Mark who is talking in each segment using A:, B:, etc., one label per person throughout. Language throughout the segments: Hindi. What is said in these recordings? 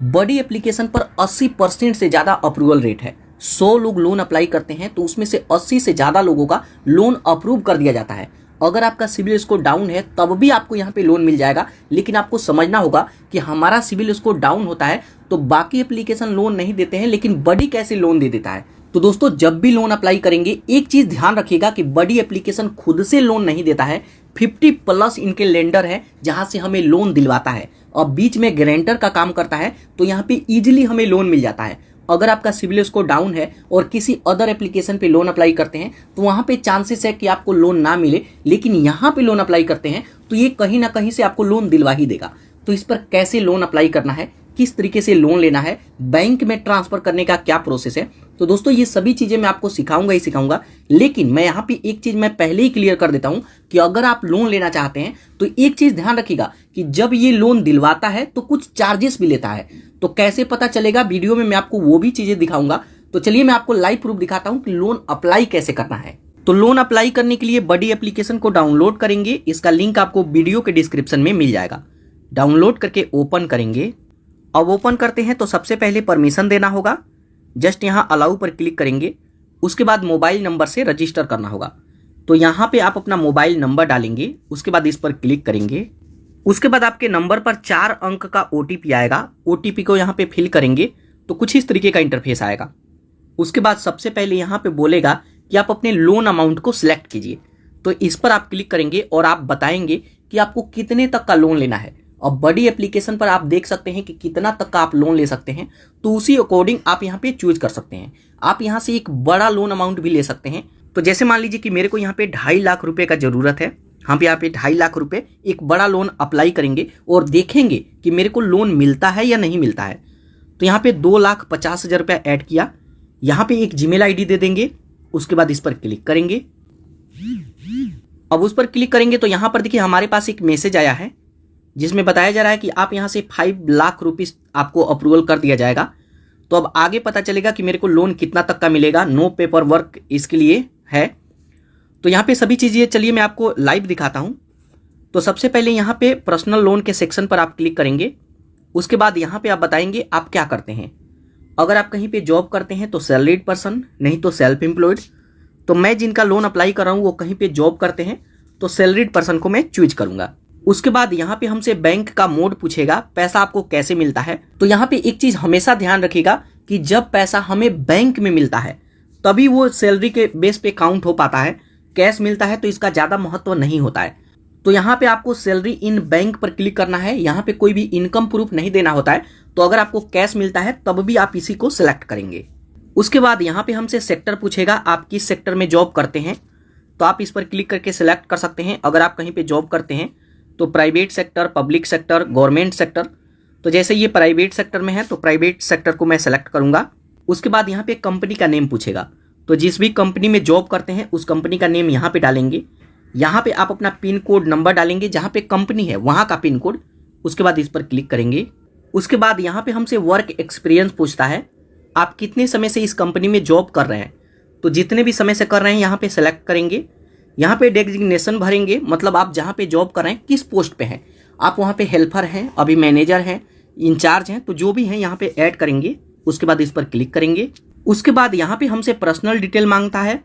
A: बड़ी एप्लीकेशन पर 80% से ज़्यादा अप्रूवल रेट है। 100 लोग लोन अप्लाई करते हैं तो उसमें से 80 से ज़्यादा लोगों का लोन अप्रूव कर दिया जाता है। अगर आपका सिविल स्कोर डाउन है तब भी आपको यहाँ पे लोन मिल जाएगा, लेकिन आपको समझना होगा कि हमारा सिविल स्कोर डाउन होता है तो बाकी एप्लीकेशन लोन नहीं देते हैं, लेकिन बड़ी कैसे लोन दे देता है। तो दोस्तों, जब भी लोन अप्लाई करेंगे एक चीज़ ध्यान रखिएगा कि बड़ी एप्लीकेशन खुद से लोन नहीं देता है। 50+ इनके लेंडर है जहां से हमें लोन दिलवाता है और बीच में गारंटर का काम करता है, तो यहाँ पे इजीली हमें लोन मिल जाता है। अगर आपका सिविल स्कोर डाउन है और किसी अदर एप्लीकेशन पे लोन अप्लाई करते हैं तो वहां पे चांसेस है कि आपको लोन ना मिले, लेकिन यहाँ पे लोन अप्लाई करते हैं तो ये कहीं ना कहीं से आपको लोन दिलवा ही देगा। तो इस पर कैसे लोन अप्लाई करना है, किस तरीके से लोन लेना है, बैंक में ट्रांसफर करने का क्या प्रोसेस है, तो दोस्तों ये सभी चीजें मैं आपको सिखाऊंगा ही सिखाऊंगा। लेकिन मैं यहाँ पे एक चीज मैं पहले ही क्लियर कर देता हूं कि अगर आप लोन लेना चाहते हैं तो एक चीज ध्यान रखिएगा कि जब ये लोन दिलवाता है तो कुछ चार्जेस भी लेता है। तो कैसे पता चलेगा, वीडियो में मैं आपको वो भी चीजें दिखाऊंगा। तो चलिए मैं आपको लाइव प्रूफ दिखाता हूं कि लोन अप्लाई कैसे करना है। तो लोन अप्लाई करने के लिए बड़ी एप्लीकेशन को डाउनलोड करेंगे, इसका लिंक आपको वीडियो के डिस्क्रिप्शन में मिल जाएगा। डाउनलोड करके ओपन करेंगे। अब ओपन करते हैं तो सबसे पहले परमिशन देना होगा, जस्ट यहाँ अलाउ पर क्लिक करेंगे। उसके बाद मोबाइल नंबर से रजिस्टर करना होगा, तो यहाँ पे आप अपना मोबाइल नंबर डालेंगे। उसके बाद इस पर क्लिक करेंगे। उसके बाद आपके नंबर पर 4 अंक का OTP आएगा। OTP को यहाँ पे फिल करेंगे तो कुछ इस तरीके का इंटरफेस आएगा। उसके बाद सबसे पहले यहाँ पे बोलेगा कि आप अपने लोन अमाउंट को सिलेक्ट कीजिए, तो इस पर आप क्लिक करेंगे और आप बताएंगे कि आपको कितने तक का लोन लेना है। और बड़ी एप्लीकेशन पर आप देख सकते हैं कि कितना तक का आप लोन ले सकते हैं, तो उसी अकॉर्डिंग आप यहाँ पे चूज कर सकते हैं। आप यहाँ से एक बड़ा लोन अमाउंट भी ले सकते हैं। तो जैसे मान लीजिए कि मेरे को यहाँ पे 2.5 लाख रुपए का जरूरत है, हम यहाँ पे 2.5 लाख रुपए एक बड़ा लोन अप्लाई करेंगे और देखेंगे कि मेरे को लोन मिलता है या नहीं मिलता है। तो यहाँ पे 2,50,000 रुपया ऐड किया, यहाँ पे एक जीमेल ID दे देंगे। उसके बाद इस पर क्लिक करेंगे। अब उस पर क्लिक करेंगे तो यहाँ पर देखिए हमारे पास एक मैसेज आया है जिसमें बताया जा रहा है कि आप यहाँ से 5 लाख रुपीस आपको अप्रूवल कर दिया जाएगा। तो अब आगे पता चलेगा कि मेरे को लोन कितना तक का मिलेगा। नो पेपर वर्क इसके लिए है। तो यहाँ पे सभी चीज़ें चलिए मैं आपको लाइव दिखाता हूँ। तो सबसे पहले यहाँ पे पर्सनल लोन के सेक्शन पर आप क्लिक करेंगे। उसके बाद यहाँ पे आप बताएंगे आप क्या करते हैं। अगर आप कहीं पे जॉब करते हैं तो सैलरीड पर्सन, नहीं तो सेल्फ एम्प्लॉयड। तो मैं जिनका लोन अप्लाई कर रहा हूँ वो कहीं पे जॉब करते हैं, तो सैलरीड पर्सन को मैं चूज करूंगा। उसके बाद यहाँ पे हमसे बैंक का मोड पूछेगा, पैसा आपको कैसे मिलता है। तो यहाँ पे एक चीज हमेशा ध्यान रखिएगा कि जब पैसा हमें बैंक में मिलता है तभी वो सैलरी के बेस पे काउंट हो पाता है। कैश मिलता है तो इसका ज्यादा महत्व नहीं होता है। तो यहाँ पे आपको सैलरी इन बैंक पर क्लिक करना है। यहाँ पे कोई भी इनकम प्रूफ नहीं देना होता है। तो अगर आपको कैश मिलता है तब भी आप इसी को सिलेक्ट करेंगे। उसके बाद यहाँ पे हमसे सेक्टर पूछेगा, आप किस सेक्टर में जॉब करते हैं। तो आप इस पर क्लिक करके सिलेक्ट कर सकते हैं। अगर आप कहीं पे जॉब करते हैं तो private sector, public sector, government sector. तो जैसे ये प्राइवेट सेक्टर में है तो प्राइवेट सेक्टर को मैं सेलेक्ट करूंगा। उसके बाद यहाँ पे कंपनी का नेम पूछेगा, तो जिस भी कंपनी में जॉब करते हैं उस कंपनी का नेम यहाँ पे डालेंगे। यहाँ पे आप अपना पिन कोड नंबर डालेंगे, जहाँ पे कंपनी है वहाँ का पिन कोड। उसके बाद इस पर क्लिक करेंगे। उसके बाद यहाँ पे हमसे वर्क एक्सपीरियंस पूछता है, आप कितने समय से इस कंपनी में जॉब कर रहे हैं। तो जितने भी समय से कर रहे हैं यहाँ पे सेलेक्ट करेंगे। यहाँ पे डेजिग्नेशन भरेंगे, मतलब आप जहाँ पे जॉब कर रहे हैं किस पोस्ट पे हैं। आप वहाँ पे हेल्पर हैं, अभी मैनेजर हैं, इंचार्ज हैं, तो जो भी हैं यहाँ पे ऐड करेंगे। उसके बाद इस पर क्लिक करेंगे। उसके बाद यहाँ पे हमसे पर्सनल डिटेल मांगता है,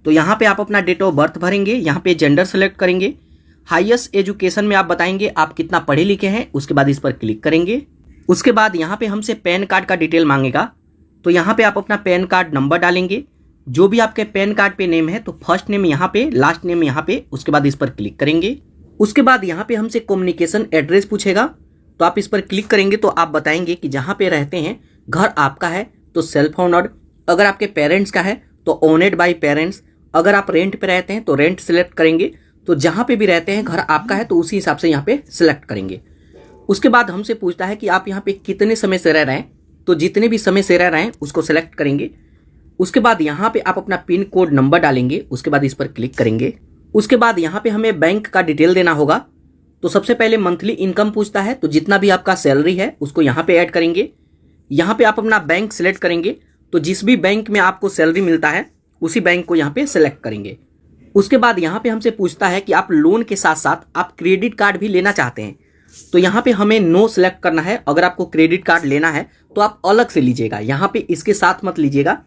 A: तो यहाँ पे आप अपना डेट ऑफ बर्थ भरेंगे। यहाँ पे जेंडर सेलेक्ट करेंगे। हाईएस्ट एजुकेशन में आप बताएंगे आप कितना पढ़े लिखे हैं। उसके बाद इस पर क्लिक करेंगे। उसके बाद यहाँ पे हमसे पैन कार्ड का डिटेल मांगेगा, तो यहाँ पे आप अपना पैन कार्ड नंबर डालेंगे। जो भी आपके पैन कार्ड पे नेम है तो फर्स्ट नेम यहाँ पे, लास्ट नेम यहाँ पे। उसके बाद इस पर क्लिक करेंगे। उसके बाद यहाँ पे हमसे कम्युनिकेशन एड्रेस पूछेगा, तो आप इस पर क्लिक करेंगे तो आप बताएंगे कि जहाँ पे रहते हैं घर आपका है तो सेल्फ ओनर्ड, अगर आपके पेरेंट्स का है तो ओनेड बाय पेरेंट्स, अगर आप रेंट पे रहते हैं तो रेंट सिलेक्ट करेंगे। तो जहाँ पे भी रहते हैं घर आपका है तो उसी हिसाब से यहाँ पे सिलेक्ट करेंगे। उसके बाद हमसे पूछता है कि आप यहाँ पे कितने समय से रह रहे हैं, तो जितने भी समय से रह रहे हैं उसको सिलेक्ट करेंगे। उसके बाद यहाँ पे आप अपना पिन कोड नंबर डालेंगे। उसके बाद इस पर क्लिक करेंगे। उसके बाद यहाँ पे हमें बैंक का डिटेल देना होगा। तो सबसे पहले मंथली इनकम पूछता है, तो जितना भी आपका सैलरी है उसको यहाँ पे ऐड करेंगे। यहाँ पे आप अपना बैंक सिलेक्ट करेंगे, तो जिस भी बैंक में आपको सैलरी मिलता है उसी बैंक को यहाँ पे सिलेक्ट करेंगे। उसके बाद यहाँ पे हमसे पूछता है कि आप लोन के साथ साथ आप क्रेडिट कार्ड भी लेना चाहते हैं। तो यहाँ पे हमें नो सेलेक्ट करना है। अगर आपको क्रेडिट कार्ड लेना है तो आप अलग से लीजिएगा, यहाँ पे इसके साथ मत लीजिएगा।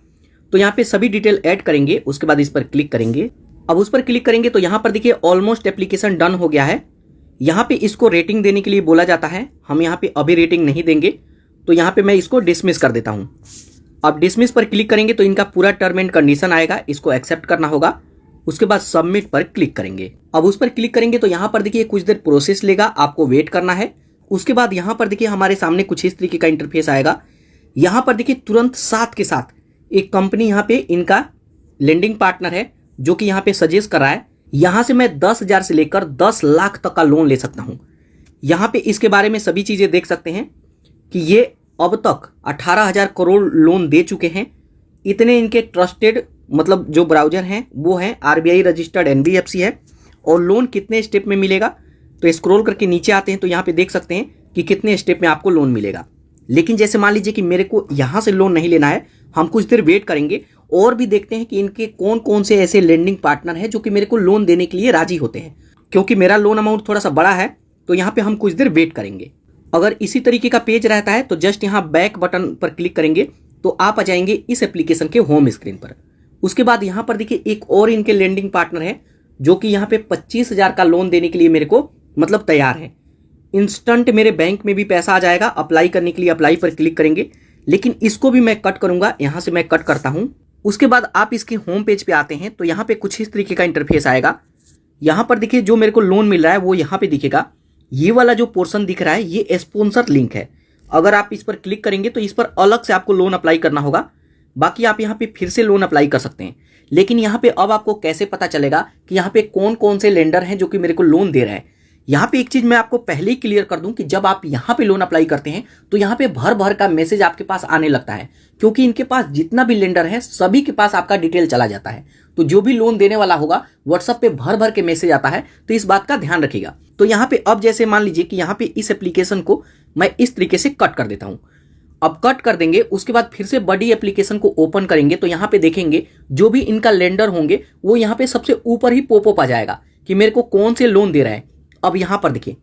A: तो यहाँ पे सभी डिटेल ऐड करेंगे, उसके बाद इस पर क्लिक करेंगे। अब उस पर क्लिक करेंगे तो यहाँ पर देखिए ऑलमोस्ट एप्लीकेशन डन हो गया है। यहाँ पे इसको रेटिंग देने के लिए बोला जाता है, हम यहाँ पे अभी रेटिंग नहीं देंगे, तो यहाँ पे मैं इसको डिसमिस कर देता हूँ। अब डिसमिस पर क्लिक करेंगे तो इनका पूरा टर्म एंड कंडीशन आएगा, इसको एक्सेप्ट करना होगा। उसके बाद सबमिट पर क्लिक करेंगे। अब उस पर क्लिक करेंगे तो यहाँ पर देखिए कुछ देर प्रोसेस लेगा, आपको वेट करना है। उसके बाद यहाँ पर देखिए हमारे सामने कुछ इस तरीके का इंटरफेस आएगा। यहाँ पर देखिए तुरंत साथ के साथ एक कंपनी यहाँ पे इनका लेंडिंग पार्टनर है जो कि यहाँ पे सजेस्ट कर रहा है, यहाँ से मैं 10,000 से लेकर 10 लाख तक का लोन ले सकता हूँ। यहाँ पे इसके बारे में सभी चीजें देख सकते हैं कि ये अब तक 18,000 करोड़ लोन दे चुके हैं। इतने इनके ट्रस्टेड मतलब जो ब्राउजर हैं वो हैं RBI रजिस्टर्ड NBFC है। और लोन कितने स्टेप में मिलेगा, तो स्क्रॉल करके नीचे आते हैं तो यहाँ पे देख सकते हैं कि कितने स्टेप में आपको लोन मिलेगा। लेकिन जैसे मान लीजिए कि मेरे को यहाँ से लोन नहीं लेना है, हम कुछ देर वेट करेंगे और भी देखते हैं कि इनके कौन कौन से ऐसे लेंडिंग पार्टनर हैं जो कि मेरे को लोन देने के लिए राजी होते हैं। क्योंकि मेरा लोन अमाउंट थोड़ा सा बड़ा है तो यहाँ पे हम कुछ देर वेट करेंगे। अगर इसी तरीके का पेज रहता है तो जस्ट यहाँ बैक बटन पर क्लिक करेंगे तो आप आ जाएंगे इस एप्लीकेशन के होम स्क्रीन पर। उसके बाद यहाँ पर देखिए एक और इनके लेंडिंग पार्टनर है जो कि यहाँ पे 25,000 का लोन देने के लिए मेरे को मतलब तैयार है। इंस्टेंट मेरे बैंक में भी पैसा आ जाएगा। अप्लाई करने के लिए अप्लाई पर क्लिक करेंगे, लेकिन इसको भी मैं कट करूंगा, यहाँ से मैं कट करता हूँ। उसके बाद आप इसके होम पेज पे आते हैं तो यहाँ पे कुछ इस तरीके का इंटरफेस आएगा। यहाँ पर देखिए जो मेरे को लोन मिल रहा है वो यहाँ पे दिखेगा। ये वाला जो पोर्शन दिख रहा है ये स्पॉन्सर लिंक है। अगर आप इस पर क्लिक करेंगे तो इस पर अलग से आपको लोन अप्लाई करना होगा। बाकी आप यहाँ पे फिर से लोन अप्लाई कर सकते हैं। लेकिन यहाँ पे अब आपको कैसे पता चलेगा कि यहाँ पे कौन कौन से लेंडर हैं जो कि मेरे को लोन दे रहे हैं। यहाँ पे एक चीज मैं आपको पहले ही क्लियर कर दूं कि जब आप यहाँ पे लोन अप्लाई करते हैं तो यहाँ पे भर भर का मैसेज आपके पास आने लगता है, क्योंकि इनके पास जितना भी लेंडर है सभी के पास आपका डिटेल चला जाता है। तो जो भी लोन देने वाला होगा व्हाट्सएप पे भर भर के मैसेज आता है, तो इस बात का ध्यान रखिएगा। तो यहाँ पे अब जैसे मान लीजिए कि यहाँ पे इस एप्लीकेशन को मैं इस तरीके से कट कर देता हूँ। अब कट कर देंगे, उसके बाद फिर से बड़ी एप्लीकेशन को ओपन करेंगे तो यहाँ पे देखेंगे जो भी इनका लेंडर होंगे वो यहाँ पे सबसे ऊपर ही पॉपअप आ जाएगा कि मेरे को कौन से लोन दे रहा है। अब यहाँ पर देखिए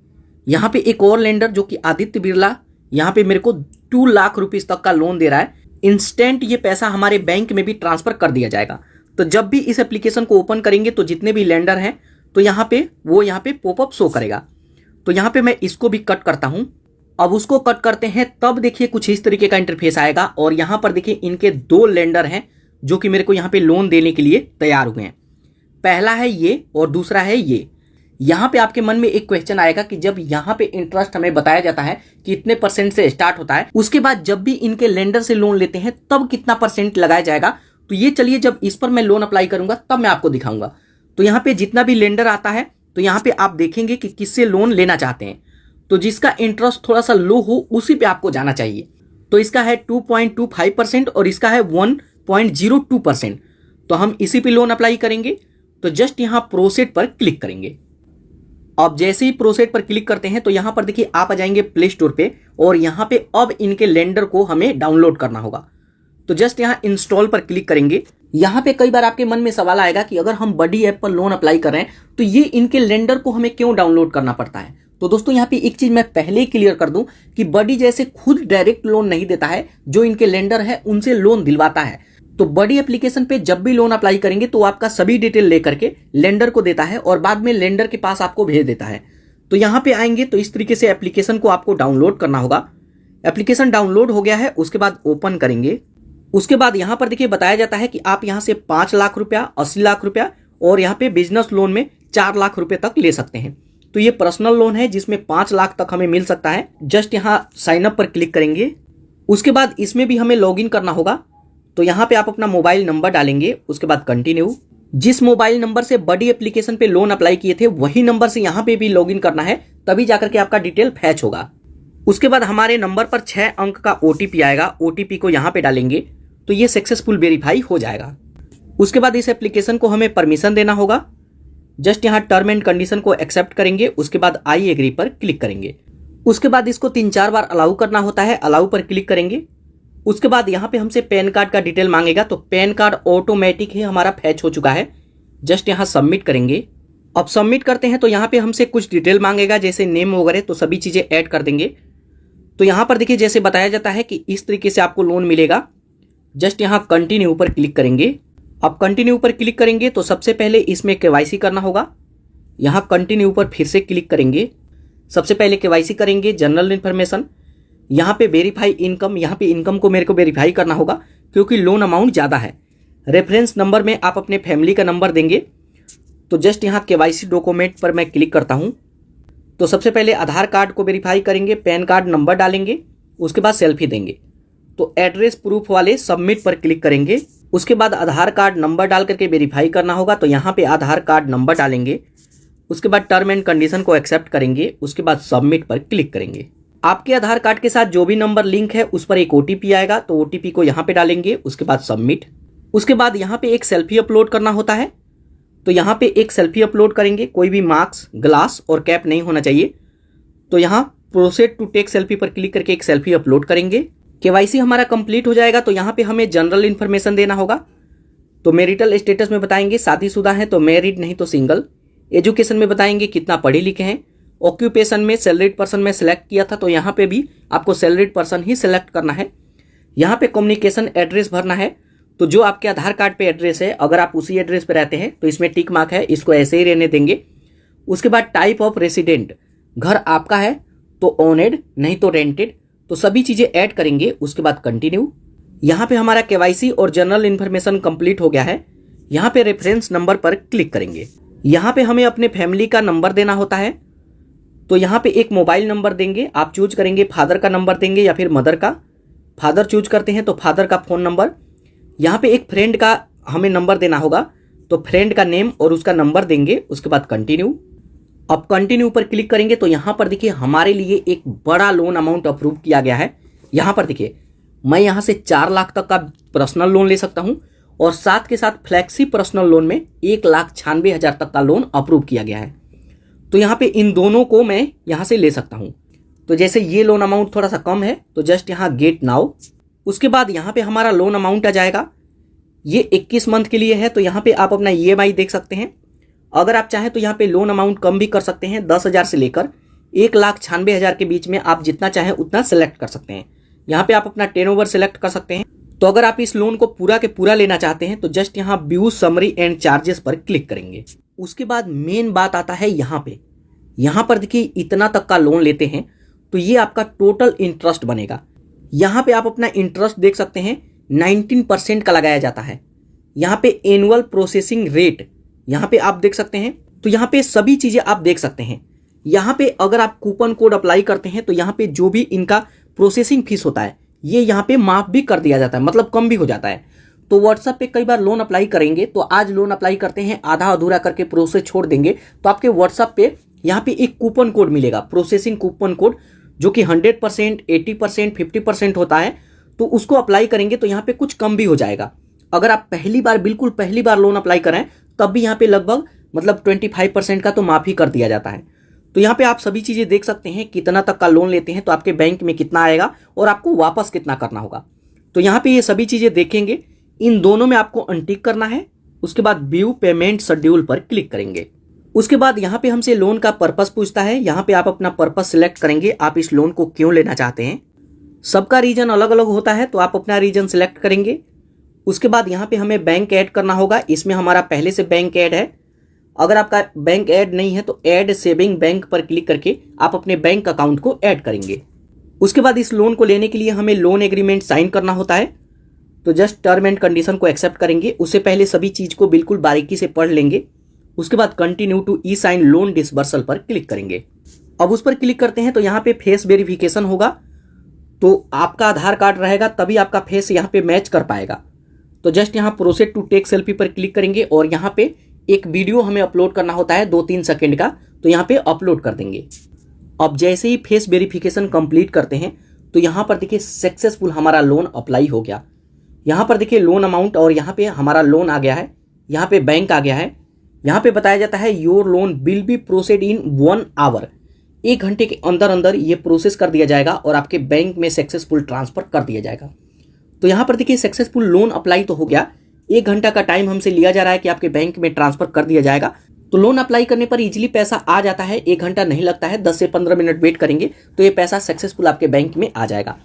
A: यहाँ पे एक और लेंडर जो कि आदित्य बिरला यहाँ पे मेरे को 2 लाख रुपीस तक का लोन दे रहा है। इंस्टेंट ये पैसा हमारे बैंक में भी ट्रांसफर कर दिया जाएगा। तो जब भी इस एप्लीकेशन को ओपन करेंगे तो जितने भी लेंडर हैं तो यहाँ पे पॉपअप शो करेगा। तो यहाँ पे मैं इसको भी कट करता हूँ। अब उसको कट करते हैं तब देखिए कुछ इस तरीके का इंटरफेस आएगा और यहाँ पर देखिए इनके 2 लेंडर हैं जो कि मेरे को यहाँ पे लोन देने के लिए तैयार हुए हैं। पहला है ये और दूसरा है ये। यहाँ पे आपके मन में एक क्वेश्चन आएगा कि जब यहाँ पे इंटरेस्ट हमें बताया जाता है कि इतने % से स्टार्ट होता है, उसके बाद जब भी इनके लेंडर से लोन लेते हैं तब कितना % लगाया जाएगा। तो ये चलिए जब इस पर मैं लोन अप्लाई करूंगा तब मैं आपको दिखाऊंगा। तो यहाँ पे जितना भी लेंडर आता है तो यहाँ पे आप देखेंगे कि किससे लोन लेना चाहते हैं। तो जिसका इंटरेस्ट थोड़ा सा लो हो उसी पे आपको जाना चाहिए। तो इसका है 2.25% और इसका है 1.02%। तो हम इसी पे लोन अप्लाई करेंगे। तो जस्ट यहाँ प्रोसीड पर क्लिक करेंगे। अब जैसे ही प्रोसीड पर क्लिक करते हैं तो यहाँ पर देखिए आप आ जाएंगे प्ले स्टोर पे और यहाँ पे अब इनके लेंडर को हमें डाउनलोड करना होगा। तो जस्ट यहाँ इंस्टॉल पर क्लिक करेंगे। यहाँ पे कई बार आपके मन में सवाल आएगा कि अगर हम बडी ऐप पर लोन अप्लाई कर रहे हैं तो ये इनके लेंडर को हमें क्यों डाउनलोड करना पड़ता है। तो दोस्तों यहाँ पे एक चीज मैं पहले ही क्लियर कर दूं कि बडी जैसे खुद डायरेक्ट लोन नहीं देता है, जो इनके लेंडर है उनसे लोन दिलवाता है। तो बडी एप्लीकेशन पे जब भी लोन अप्लाई करेंगे तो आपका सभी डिटेल लेकर के लेंडर को देता है और बाद में लेंडर के पास आपको भेज देता है। तो यहाँ पे आएंगे तो इस तरीके से एप्लीकेशन को आपको डाउनलोड करना होगा। एप्लीकेशन डाउनलोड हो गया है, उसके बाद ओपन करेंगे। उसके बाद यहाँ पर देखिए बताया जाता है कि आप यहाँ से 5 लाख रुपया, 80 लाख रुपया और यहाँ पे बिजनेस लोन में 4 लाख रुपए तक ले सकते हैं। तो ये पर्सनल लोन है जिसमें 5 लाख तक हमें मिल सकता है। जस्ट यहाँ साइन अप पर क्लिक करेंगे। उसके बाद इसमें भी हमें लॉगिन करना होगा। तो यहाँ पे आप अपना मोबाइल नंबर डालेंगे, उसके बाद कंटिन्यू। जिस मोबाइल नंबर से बडी एप्लीकेशन पे लोन अप्लाई किए थे वही नंबर से यहाँ पे भी लॉगिन करना है, तभी जाकर के आपका डिटेल फैच होगा। उसके बाद हमारे नंबर पर 6 अंक का OTP आएगा। OTP को यहाँ पे डालेंगे तो ये सक्सेसफुल वेरीफाई हो जाएगा। उसके बाद इस एप्लीकेशन को हमें परमिशन देना होगा। जस्ट यहाँ टर्म एंड कंडीशन को एक्सेप्ट करेंगे, उसके बाद आई एग्री पर क्लिक करेंगे। उसके बाद इसको 3-4 बार अलाउ करना होता है, अलाउ पर क्लिक करेंगे। उसके बाद यहाँ पे हमसे पैन कार्ड का डिटेल मांगेगा, तो पैन कार्ड ऑटोमेटिक ही हमारा फैच हो चुका है। जस्ट यहाँ सबमिट करेंगे। अब सबमिट करते हैं तो यहाँ पे हमसे कुछ डिटेल मांगेगा, जैसे नेम वगैरह, तो सभी चीज़ें ऐड कर देंगे। तो यहाँ पर देखिए जैसे बताया जाता है कि इस तरीके से आपको लोन मिलेगा। जस्ट यहाँ कंटिन्यू पर क्लिक करेंगे। अब कंटिन्यू पर क्लिक करेंगे तो सबसे पहले इसमें केवाईसी करना होगा। यहाँ कंटिन्यू पर फिर से क्लिक करेंगे। सबसे पहले केवाईसी करेंगे, जनरल इन्फॉर्मेशन, यहाँ पे वेरीफाई इनकम, यहाँ पे इनकम को मेरे को वेरीफाई करना होगा क्योंकि लोन अमाउंट ज़्यादा है। रेफरेंस नंबर में आप अपने फैमिली का नंबर देंगे। तो जस्ट यहाँ केवाईसी डॉक्यूमेंट पर मैं क्लिक करता हूँ। तो सबसे पहले आधार कार्ड को वेरीफाई करेंगे, पैन कार्ड नंबर डालेंगे, उसके बाद सेल्फी देंगे। तो एड्रेस प्रूफ वाले सबमिट पर क्लिक करेंगे। उसके बाद आधार कार्ड नंबर डाल करके वेरीफाई करना होगा। तो यहाँ पे आधार कार्ड नंबर डालेंगे, उसके बाद टर्म एंड कंडीशन को एक्सेप्ट करेंगे, उसके बाद सबमिट पर क्लिक करेंगे। आपके आधार कार्ड के साथ जो भी नंबर लिंक है उस पर एक ओटीपी आएगा, तो ओटीपी को यहाँ पे डालेंगे, उसके बाद सबमिट। उसके बाद यहाँ पे एक सेल्फी अपलोड करना होता है। तो यहाँ पे एक सेल्फी अपलोड करेंगे, कोई भी मार्क्स, ग्लास और कैप नहीं होना चाहिए। तो यहाँ प्रोसीड टू टेक सेल्फी पर क्लिक करके एक सेल्फी अपलोड करेंगे। केवाईसी हमारा कंप्लीट हो जाएगा। तो यहाँ पे हमें जनरल इन्फॉर्मेशन देना होगा। तो मैरिटल स्टेटस में बताएंगे शादीशुदा है तो मैरिड, नहीं तो सिंगल। एजुकेशन में बताएंगे कितना पढ़े लिखे हैं। ऑक्यूपेशन में सैलरीड पर्सन में सेलेक्ट किया था, तो यहाँ पे भी आपको सैलरीड पर्सन ही सेलेक्ट करना है। यहाँ पे कम्युनिकेशन एड्रेस भरना है। तो जो आपके आधार कार्ड पे एड्रेस है, अगर आप उसी एड्रेस पे रहते हैं तो इसमें टिक मार्क है, इसको ऐसे ही रहने देंगे। उसके बाद टाइप ऑफ रेसिडेंट, घर आपका है तो ओनेड, नहीं तो रेंटेड। तो सभी चीज़ें ऐड करेंगे, उसके बाद कंटिन्यू। यहाँ पे हमारा केवाईसी और जनरल इन्फॉर्मेशन कंप्लीट हो गया है। यहाँ पे रेफरेंस नंबर पर क्लिक करेंगे। यहाँ पे हमें अपने फैमिली का नंबर देना होता है। तो यहाँ पे एक मोबाइल नंबर देंगे, आप चूज करेंगे फादर का नंबर देंगे या फिर मदर का। फादर चूज करते हैं तो फादर का फ़ोन नंबर। यहाँ पे एक फ्रेंड का हमें नंबर देना होगा, तो फ्रेंड का नेम और उसका नंबर देंगे, उसके बाद कंटिन्यू। अब कंटिन्यू पर क्लिक करेंगे तो यहाँ पर देखिए हमारे लिए एक बड़ा लोन अमाउंट अप्रूव किया गया है। यहाँ पर देखिए मैं यहाँ से 4 लाख तक का पर्सनल लोन ले सकता हूँ और साथ के साथ फ्लैक्सी पर्सनल लोन में 1,96,000 तक का लोन अप्रूव किया गया है। तो यहाँ पे इन दोनों को मैं यहाँ से ले सकता हूँ। तो जैसे ये लोन अमाउंट थोड़ा सा कम है तो जस्ट यहाँ गेट नाउ। उसके बाद यहाँ पे हमारा लोन अमाउंट आ जाएगा। ये 21 मंथ के लिए है, तो यहाँ पे आप अपना ईएमआई देख सकते हैं। अगर आप चाहें तो यहाँ पे लोन अमाउंट कम भी कर सकते हैं, 10,000 से लेकर 1,96,000 के बीच में आप जितना चाहें उतना सेलेक्ट कर सकते हैं। यहाँ पे आप अपना टर्नओवर सेलेक्ट कर सकते हैं। तो अगर आप इस लोन को पूरा के पूरा लेना चाहते हैं तो जस्ट यहाँ व्यू समरी एंड चार्जेस पर क्लिक करेंगे। उसके बाद मेन बात आता है यहाँ पर देखिए इतना तक का लोन लेते हैं तो ये आपका टोटल इंटरेस्ट बनेगा। यहाँ पे आप अपना इंटरेस्ट देख सकते हैं 19% का लगाया जाता है। यहाँ पे एनुअल प्रोसेसिंग रेट यहाँ पे आप देख सकते हैं। तो यहाँ पे सभी चीजें आप देख सकते हैं। यहाँ पे अगर आप कूपन कोड अप्लाई करते हैं तो यहाँ पे जो भी इनका प्रोसेसिंग फीस होता है ये यहाँ पे माफ भी कर दिया जाता है, मतलब कम भी हो जाता है। तो व्हाट्सएप पे कई बार लोन अप्लाई करेंगे तो आज लोन अप्लाई करते हैं, आधा अधूरा करके प्रोसेस छोड़ देंगे, तो आपके व्हाट्सएप पे यहाँ पे एक कूपन कोड मिलेगा, प्रोसेसिंग कूपन कोड, जो कि 100%, 80%, 50% होता है। तो उसको अप्लाई करेंगे तो यहाँ पे कुछ कम भी हो जाएगा। अगर आप बिल्कुल पहली बार लोन अप्लाई करें तब भी यहाँ पे लगभग मतलब 25% का तो माफ़ी कर दिया जाता है। तो यहाँ पे आप सभी चीज़ें देख सकते हैं कितना तक का लोन लेते हैं तो आपके बैंक में कितना आएगा और आपको वापस कितना करना होगा। तो यहाँ पे ये सभी चीज़ें देखेंगे। इन दोनों में आपको अनटिक करना है। उसके बाद व्यू पेमेंट शेड्यूल पर क्लिक करेंगे। उसके बाद यहाँ पे हमसे लोन का पर्पस पूछता है। यहाँ पे आप अपना पर्पस सिलेक्ट करेंगे, आप इस लोन को क्यों लेना चाहते हैं। सबका रीजन अलग अलग होता है तो आप अपना रीजन सिलेक्ट करेंगे। उसके बाद यहाँ पे हमें बैंक ऐड करना होगा। इसमें हमारा पहले से बैंक ऐड है। अगर आपका बैंक ऐड नहीं है तो ऐड सेविंग बैंक पर क्लिक करके आप अपने बैंक अकाउंट को ऐड करेंगे। उसके बाद इस लोन को लेने के लिए हमें लोन एग्रीमेंट साइन करना होता है। तो जस्ट टर्म एंड कंडीशन को एक्सेप्ट करेंगे। उससे पहले सभी चीज़ को बिल्कुल बारीकी से पढ़ लेंगे। उसके बाद continue to e sign loan disbursal पर क्लिक करेंगे। अब उस पर क्लिक करते हैं तो यहाँ पे फेस वेरिफिकेशन होगा। तो आपका आधार कार्ड रहेगा तभी आपका फेस यहाँ पे मैच कर पाएगा। तो जस्ट यहाँ प्रोसीड टू टेक सेल्फी पर क्लिक करेंगे और यहाँ पे एक वीडियो हमें अपलोड करना होता है 2-3 सेकंड का, तो यहाँ पे अपलोड कर देंगे। अब जैसे ही फेस वेरिफिकेशन कंप्लीट करते हैं तो यहाँ पर देखिए सक्सेसफुल हमारा लोन अप्लाई हो गया। यहाँ पर देखिए लोन अमाउंट और यहाँ पे हमारा लोन आ गया है। यहाँ पे बैंक आ गया है। यहाँ पे बताया जाता है your loan will be processed in 1 hour. 1 घंटे के अंदर अंदर ये प्रोसेस कर दिया जाएगा और आपके बैंक में सक्सेसफुल ट्रांसफर कर दिया जाएगा। तो यहाँ पर देखिए सक्सेसफुल लोन अप्लाई तो हो गया। 1 घंटा का टाइम हमसे लिया जा रहा है कि आपके बैंक में ट्रांसफर कर दिया जाएगा। तो तो लोन अप्लाई करने पर इजीली पैसा आ जाता है, 1 घंटा नहीं लगता है, 10 से 15 मिनट वेट करेंगे तो ये पैसा सक्सेसफुल आपके बैंक में आ जाएगा।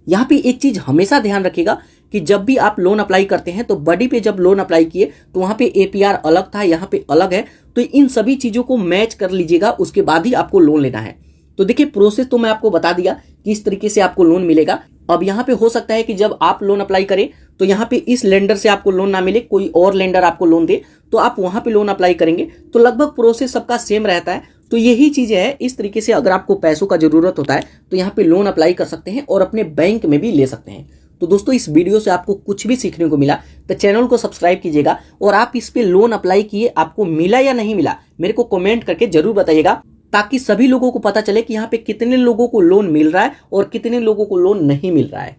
A: यहाँ पे एक चीज हमेशा ध्यान रखिएगा कि जब भी आप लोन अप्लाई करते हैं तो बडी पे जब लोन अप्लाई किए तो वहां पे एपीआर अलग था, यहाँ पे अलग है, तो इन सभी चीजों को मैच कर लीजिएगा, उसके बाद ही आपको लोन लेना है। तो देखिए प्रोसेस तो मैं आपको बता दिया कि इस तरीके से आपको लोन मिलेगा। अब यहाँ पे हो सकता है कि जब आप लोन अप्लाई करें तो यहाँ पे इस लेंडर से आपको लोन ना मिले, कोई और लेंडर आपको लोन दे, तो आप वहां पे लोन अप्लाई करेंगे। तो लगभग प्रोसेस सबका सेम रहता है। तो यही चीजें है, इस तरीके से अगर आपको पैसों का जरूरत होता है तो यहाँ पे लोन अप्लाई कर सकते हैं और अपने बैंक में भी ले सकते हैं। तो दोस्तों इस वीडियो से आपको कुछ भी सीखने को मिला तो चैनल को सब्सक्राइब कीजिएगा, और आप इस पे लोन अप्लाई किए, आपको मिला या नहीं मिला मेरे को कमेंट करके जरूर बताइएगा, ताकि सभी लोगों को पता चले कि यहाँ पे कितने लोगों को लोन मिल रहा है और कितने लोगों को लोन नहीं मिल रहा है।